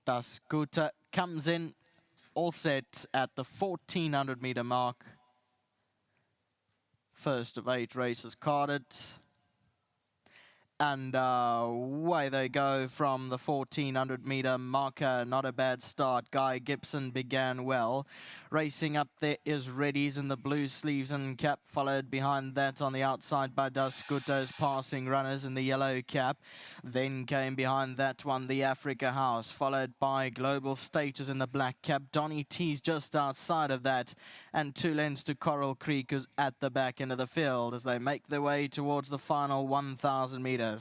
Dasguta comes in all set at the 1400 meter mark. First of 8 races carded. And away they go from the 1400 meter marker. Not a bad start. Guy Gibson began well. Racing up there is Reddy's in the blue sleeves and cap, followed behind that on the outside by Dasguta's passing runners in the yellow cap. Then came behind that one the Africa House, followed by Global Status in the black cap. Donny T's just outside of that, and 2 lengths to Coral Creek, who's at the back end of the field as they make their way towards the final 1,000 meters.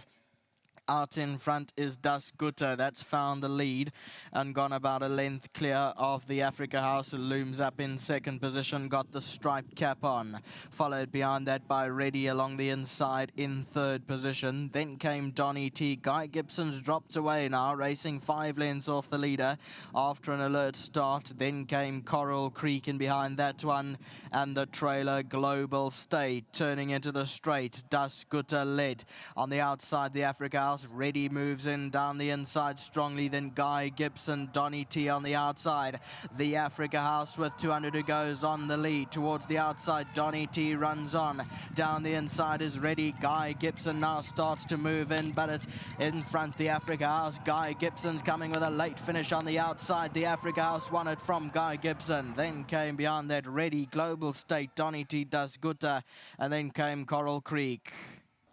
Out in front is Dasguta. That's found the lead and gone about a length clear of the Africa House, who looms up in second position, got the striped cap on. Followed behind that by Reddy along the inside in third position. Then came Donny T. Guy Gibson's dropped away now, racing 5 lengths off the leader after an alert start. Then came Coral Creek in behind that one, and the trailer Global State turning into the straight. Dasguta led on the outside, the Africa House. Reddy moves in down the inside strongly, then Guy Gibson, Donny T on the outside. The Africa House with 200 to goes on the lead towards the outside. Donny T runs on. Down the inside is Reddy. Guy Gibson now starts to move in, but it's in front, the Africa House. Guy Gibson's coming with a late finish on the outside. The Africa House won it from Guy Gibson. Then came beyond that Reddy, Global State, Donny T, Dasguta, and then came Coral Creek.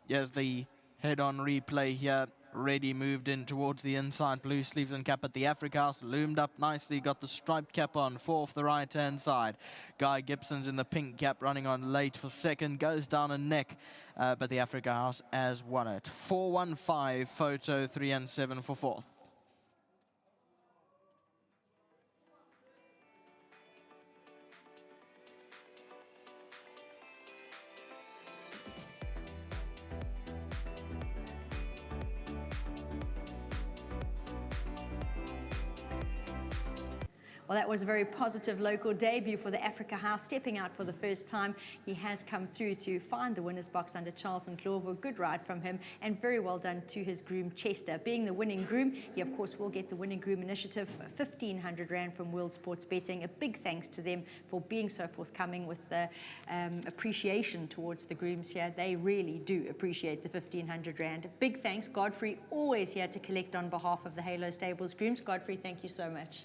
Here's the head-on replay here. Reddy moved in towards the inside, blue sleeves and cap at the Africa House, loomed up nicely, got the striped cap on, 4 off the right-hand side. Guy Gibson's in the pink cap, running on late for second, goes down a neck, but the Africa House has won it. 4-1-5, photo 3 and 7 for fourth. Well, that was a very positive local debut for the Africa House, stepping out for the first time. He has come through to find the winner's box under Charles and Clover. Good ride from him, and very well done to his groom, Chester. Being the winning groom, he of course will get the Winning Groom Initiative, 1,500 Rand from World Sports Betting. A big thanks to them for being so forthcoming with the appreciation towards the grooms here. They really do appreciate the 1,500 Rand. Big thanks, Godfrey, always here to collect on behalf of the Halo Stables grooms. Godfrey, thank you so much.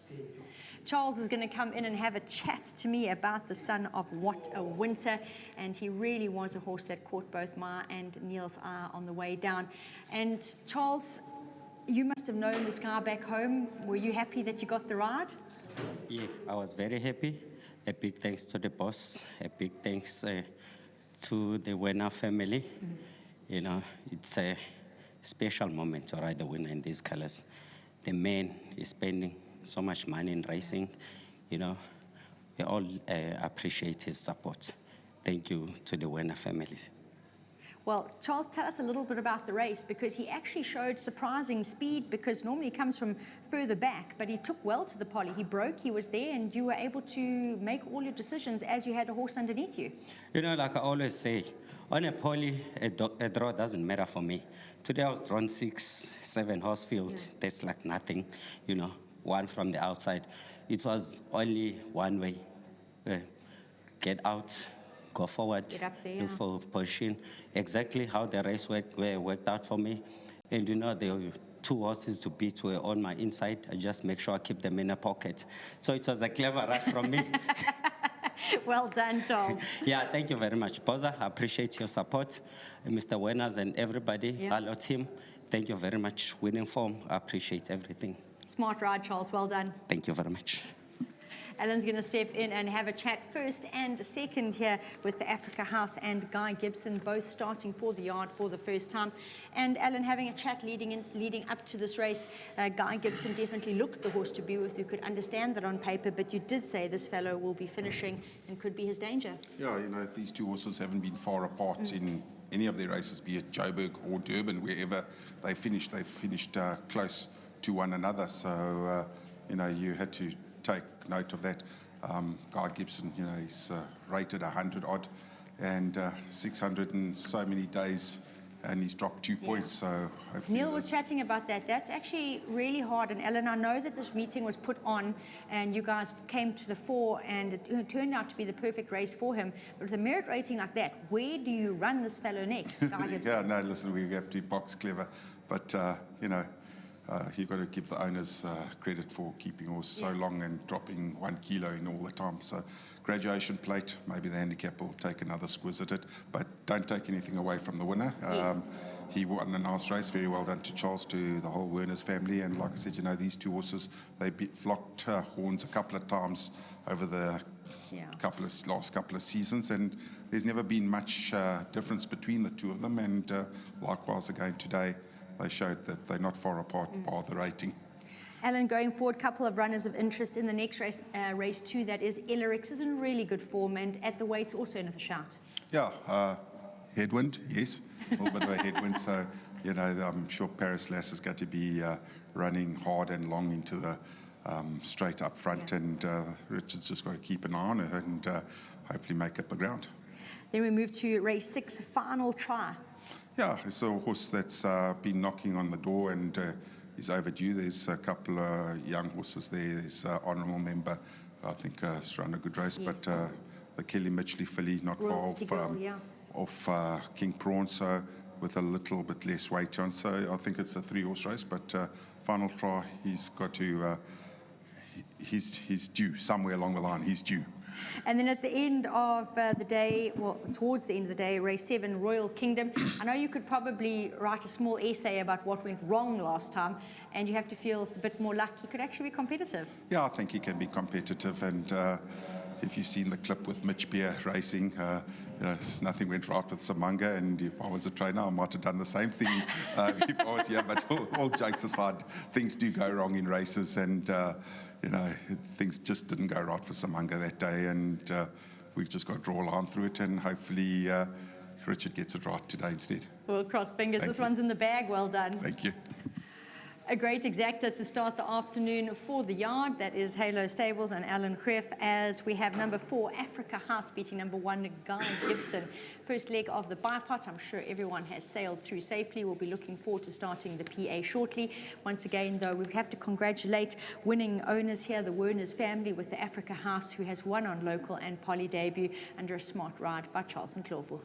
Charles is going to come in and have a chat to me about the son of What a Winter, and he really was a horse that caught both my and Neil's eye on the way down. And Charles, you must have known this guy back home. Were you happy that you got the ride? Yeah, I was very happy. A big thanks to the boss. A big thanks to the winner family. You know, it's a special moment to ride the winner in these colors. The man is spending so much money in racing, you know, we all appreciate his support. Thank you to the winner families. Well, Charles, tell us a little bit about the race, because he actually showed surprising speed, because normally he comes from further back, but he took well to the poly. He broke, he was there, and you were able to make all your decisions as you had a horse underneath you. You know, like I always say, on a poly, a draw doesn't matter for me. Today I was drawn 6, 7 horse field. That's like nothing, you know. One from the outside. It was only one way. Get out, go forward, get up there, look for position. Exactly how the race worked out for me. And you know, there were 2 horses to beat were on my inside. I just make sure I keep them in a pocket. So it was a clever ride from me. Well done, Charles. Yeah, thank you very much, Boza. I appreciate your support. Mr. Winners and everybody, hello team. Thank you very much. Winning form, I appreciate everything. Smart ride, Charles. Well done. Thank you very much. Alan's going to step in and have a chat first and second here with the Africa House and Guy Gibson, both starting for the yard for the first time. And Alan, having a chat leading up to this race, Guy Gibson definitely looked the horse to be with. You could understand that on paper, but you did say this fellow will be finishing and could be his danger. Yeah, you know, these 2 horses haven't been far apart in any of their races, be it Joburg or Durban, wherever they finished close to one another. So, you know, you had to take note of that. Guy Gibson, you know, he's rated 100 odd, and 600 and so many days and he's dropped 2 points. So hopefully Neil was chatting about that. That's actually really hard. And Ellen, I know that this meeting was put on and you guys came to the fore and it turned out to be the perfect race for him. But with a merit rating like that, where do you run this fellow next? Yeah, no, listen, we have to box clever. But, you know, you've got to give the owners credit for keeping horses so long and dropping 1 kilo in all the time. So graduation plate, maybe the handicap will take another squiz at it, but don't take anything away from the winner. He won a nice race, very well done to Charles, to the whole Werner's family. And like I said, you know, these two horses, they flocked horns a couple of times over the last couple of seasons, and there's never been much difference between the two of them. And likewise again today, they showed that they're not far apart by the rating. Alan, going forward, couple of runners of interest in the next race, race 2, that is Ellerix, is in really good form, and at the weights also in the shout. Yeah, headwind, yes, a little bit of a headwind. So, you know, I'm sure Paris Lass is going to be running hard and long into the straight up front, and Richard's just got to keep an eye on her and hopefully make up the ground. Then we move to race 6, final try. Yeah, it's a horse that's been knocking on the door and is overdue. There's a couple of young horses there. There's honourable member, I think, has run a good race, but the Kelly Mitchley filly not far off King Prawn, so with a little bit less weight on. So I think it's a 3-horse race, but final try, he's got to, he's due somewhere along the line. He's due. And then at the end of the day, well, towards the end of the day, race 7, Royal Kingdom. I know you could probably write a small essay about what went wrong last time, and you have to feel with a bit more luck he could actually be competitive. Yeah, I think he can be competitive, and if you've seen the clip with Mitch Beer racing, you know, nothing went right with Samanga, and if I was a trainer, I might have done the same thing if I was here. But all jokes aside, things do go wrong in races, and you know, things just didn't go right for Samanga that day, and we've just got to draw a line through it, and hopefully Richard gets it right today instead. We'll cross fingers. This one's in the bag. Well done. Thank you. A great exacta to start the afternoon for the yard. That is Halo Stables and Alan Greff, as we have number 4, Africa House, beating number 1, Guy Gibson. First leg of the bipot. I'm sure everyone has sailed through safely. We'll be looking forward to starting the PA shortly. Once again, though, we have to congratulate winning owners here, the Werner's family, with the Africa House, who has won on local and poly debut under a smart ride by Charles and Clawville.